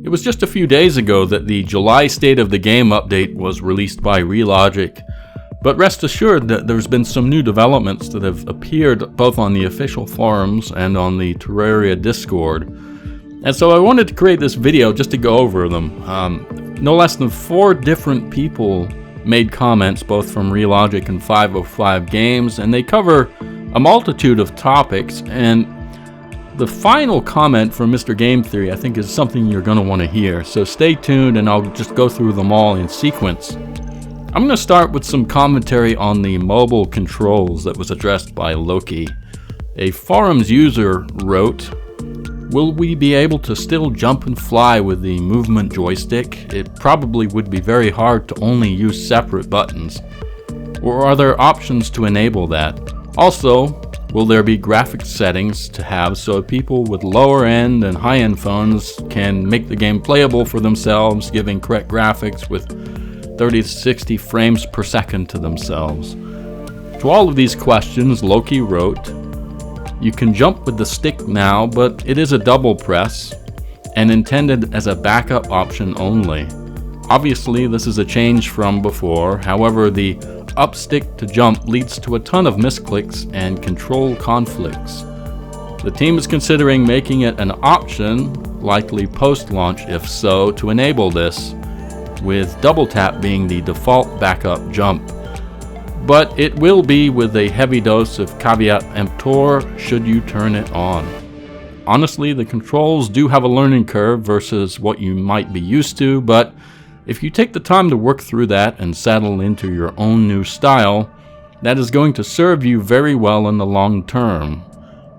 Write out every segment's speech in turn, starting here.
It was just a few days ago that the July State of the Game update was released by Relogic, but rest assured that there's been some new developments that have appeared both on the official forums and on the Terraria Discord. And so I wanted to create this video just to go over them. No less than 4 different people made comments, both from Relogic and 505 Games, and they cover a multitude of topics. And the final comment from MrGameTheory I think is something you're going to want to hear, so stay tuned and I'll just go through them all in sequence. I'm going to start with some commentary on the mobile controls that was addressed by Loki. A forums user wrote, "Will we be able to still jump and fly with the movement joystick? It probably would be very hard to only use separate buttons. Or are there options to enable that? Also, will there be graphics settings to have so people with lower end and high end phones can make the game playable for themselves, giving correct graphics with 30 to 60 frames per second to themselves?" To all of these questions, Loki wrote, "You can jump with the stick now, but it is a double press and intended as a backup option only. Obviously, this is a change from before. However, the up stick to jump leads to a ton of misclicks and control conflicts. The team is considering making it an option, likely post-launch if so, to enable this, with double tap being the default backup jump. But it will be with a heavy dose of caveat emptor should you turn it on. Honestly, the controls do have a learning curve versus what you might be used to, but if you take the time to work through that and settle into your own new style, that is going to serve you very well in the long term.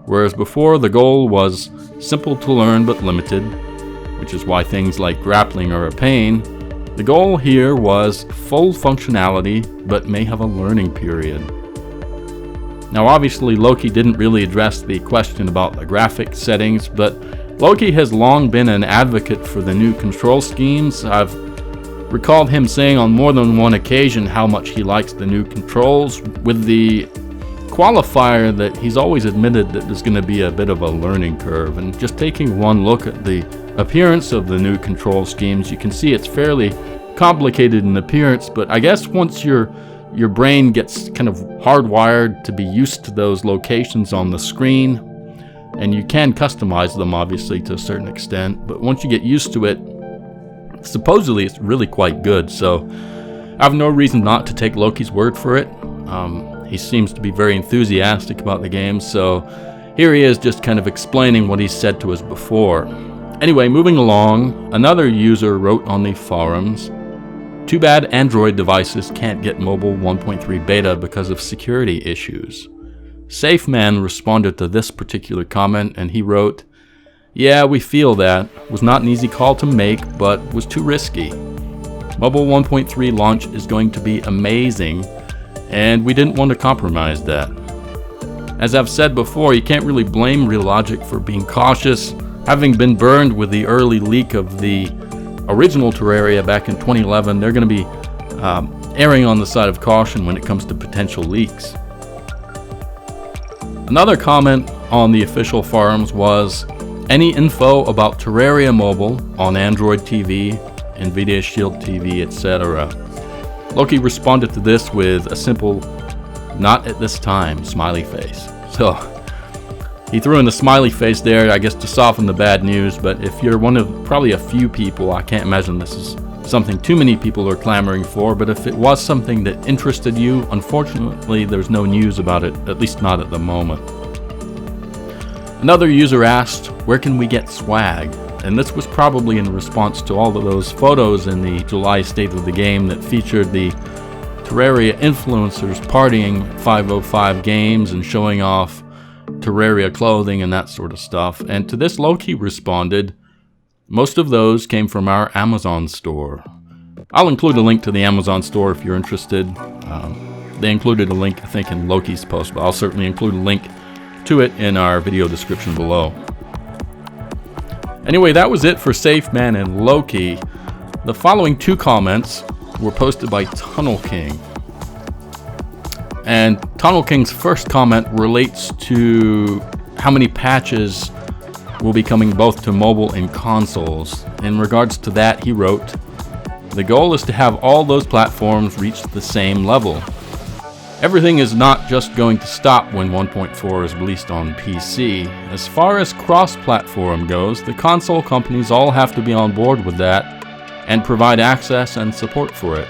Whereas before the goal was simple to learn but limited, which is why things like grappling are a pain, the goal here was full functionality but may have a learning period." Now obviously Loki didn't really address the question about the graphic settings, but Loki has long been an advocate for the new control schemes. I've recalled him saying on more than one occasion how much he likes the new controls, with the qualifier that he's always admitted that there's going to be a bit of a learning curve. And just taking one look at the appearance of the new control schemes, you can see it's fairly complicated in appearance, but I guess once your brain gets kind of hardwired to be used to those locations on the screen, and you can customize them obviously to a certain extent, but once you get used to it, supposedly it's really quite good. So I have no reason not to take Loki's word for it. He seems to be very enthusiastic about the game, so here he is just kind of explaining what he's said to us before. Anyway, moving along, another user wrote on the forums, "Too bad Android devices can't get mobile 1.3 beta because of security issues." Safeman responded to this particular comment and he wrote, "Yeah, we feel that. Was not an easy call to make, but was too risky. Mobile 1.3 launch is going to be amazing, and we didn't want to compromise that. As I've said before, you can't really blame Relogic for being cautious, having been burned with the early leak of the original Terraria back in 2011. They're going to be erring on the side of caution when it comes to potential leaks." Another comment on the official forums was, "Any info about Terraria Mobile on Android TV, Nvidia Shield TV, etc.?" Loki responded to this with a simple, "Not at this time," smiley face. So he threw in the smiley face there, I guess, to soften the bad news, but if you're one of probably a few people, I can't imagine this is something too many people are clamoring for, but if it was something that interested you, unfortunately there's no news about it, at least not at the moment. Another user asked, "Where can we get swag?" And this was probably in response to all of those photos in the July State of the Game that featured the Terraria influencers partying at 505 Games and showing off Terraria clothing and that sort of stuff. And to this, Loki responded, "Most of those came from our Amazon store." I'll include a link to the Amazon store if you're interested. They included a link, I think, in Loki's post, but I'll certainly include a link to it in our video description below. Anyway, that was it for Safeman and Loki. The following 2 comments were posted by Tunnel King. And Tunnel King's first comment relates to how many patches will be coming both to mobile and consoles. In regards to that, he wrote, "The goal is to have all those platforms reach the same level. Everything is not just going to stop when 1.4 is released on PC. As far as cross-platform goes, the console companies all have to be on board with that and provide access and support for it.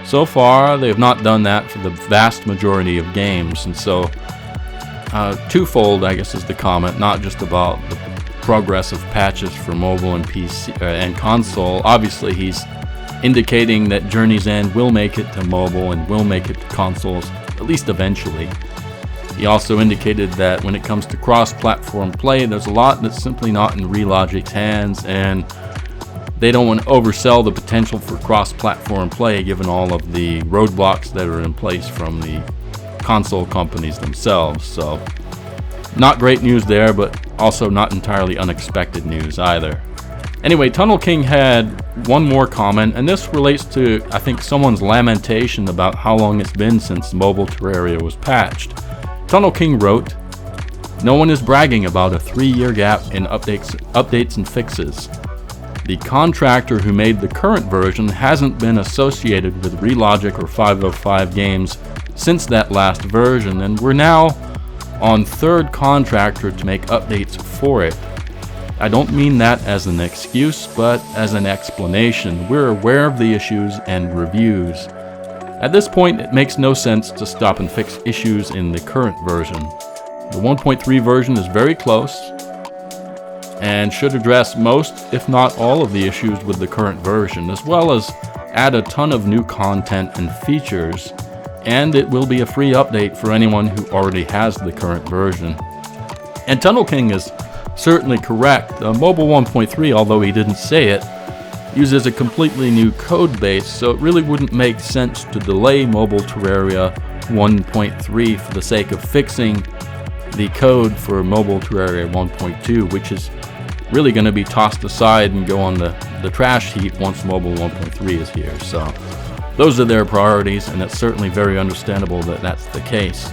So far, they have not done that for the vast majority of games, and so twofold, I guess, is the comment, not just about the progress of patches for mobile and PC and console. Obviously, he's indicating that Journey's End will make it to mobile and will make it to consoles, at least eventually. He also indicated that when it comes to cross-platform play, there's a lot that's simply not in Relogic's hands, and they don't want to oversell the potential for cross-platform play given all of the roadblocks that are in place from the console companies themselves. So, not great news there, but also not entirely unexpected news either. Anyway, Tunnel King had one more comment, and this relates to, I think, someone's lamentation about how long it's been since Mobile Terraria was patched. Tunnel King wrote, "No one is bragging about a 3-year gap in updates and fixes. The contractor who made the current version hasn't been associated with Relogic or 505 games since that last version, and we're now on third contractor to make updates for it. I don't mean that as an excuse, but as an explanation. We're aware of the issues and reviews. At this point, it makes no sense to stop and fix issues in the current version. The 1.3 version is very close and should address most, if not all, of the issues with the current version, as well as add a ton of new content and features, and it will be a free update for anyone who already has the current version." And Tunnel King is certainly correct. Mobile 1.3, although he didn't say it, uses a completely new code base, so it really wouldn't make sense to delay Mobile Terraria 1.3 for the sake of fixing the code for Mobile Terraria 1.2, which is really going to be tossed aside and go on the trash heap once Mobile 1.3 is here. So those are their priorities, and it's certainly very understandable that that's the case.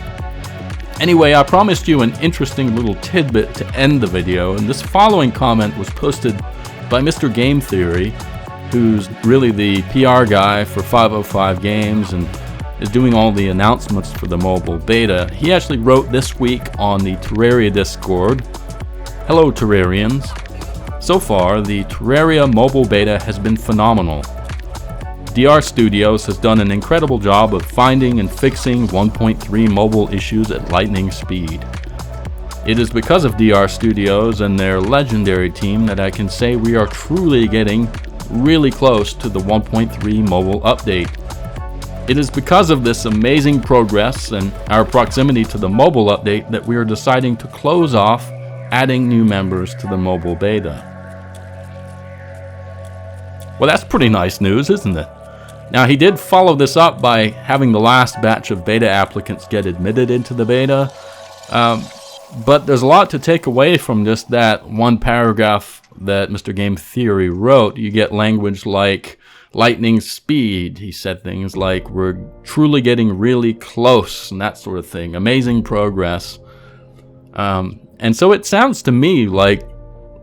Anyway, I promised you an interesting little tidbit to end the video, and this following comment was posted by MrGameTheory, who's really the PR guy for 505 Games and is doing all the announcements for the mobile beta. He actually wrote this week on the Terraria Discord, "Hello Terrarians. So far, the Terraria mobile beta has been phenomenal. DR Studios has done an incredible job of finding and fixing 1.3 mobile issues at lightning speed. It is because of DR Studios and their legendary team that I can say we are truly getting really close to the 1.3 mobile update. It is because of this amazing progress and our proximity to the mobile update that we are deciding to close off adding new members to the mobile beta." Well, that's pretty nice news, isn't it? Now, he did follow this up by having the last batch of beta applicants get admitted into the beta, but there's a lot to take away from just that one paragraph that MrGameTheory wrote. You get language like lightning speed. He said things like, "We're truly getting really close," and that sort of thing. Amazing progress. And so it sounds to me like,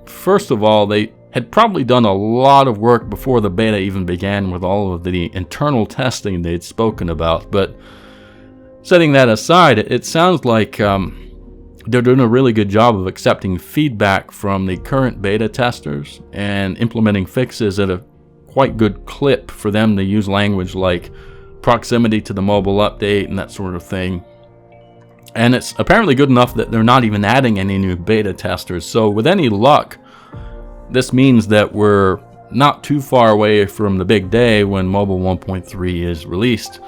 first of all, they had probably done a lot of work before the beta even began with all of the internal testing they'd spoken about. But setting that aside, it sounds like they're doing a really good job of accepting feedback from the current beta testers and implementing fixes at a quite good clip for them to use language like proximity to the mobile update and that sort of thing. And it's apparently good enough that they're not even adding any new beta testers. So with any luck, this means that we're not too far away from the big day when Mobile 1.3 is released.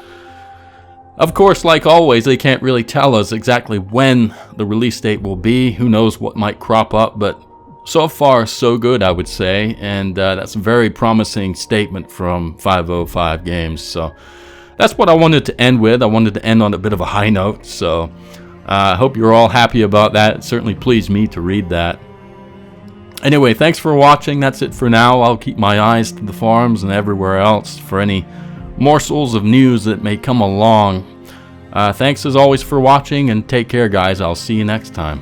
Of course, like always, they can't really tell us exactly when the release date will be. Who knows what might crop up, but so far so good, I would say, and that's a very promising statement from 505 Games. So that's what I wanted to end with. I wanted to end on a bit of a high note, so I hope you're all happy about that. It certainly pleased me to read that. Anyway, thanks for watching. That's it for now. I'll keep my eyes to the forums and everywhere else for any morsels of news that may come along. Thanks as always for watching, and take care, guys. I'll see you next time.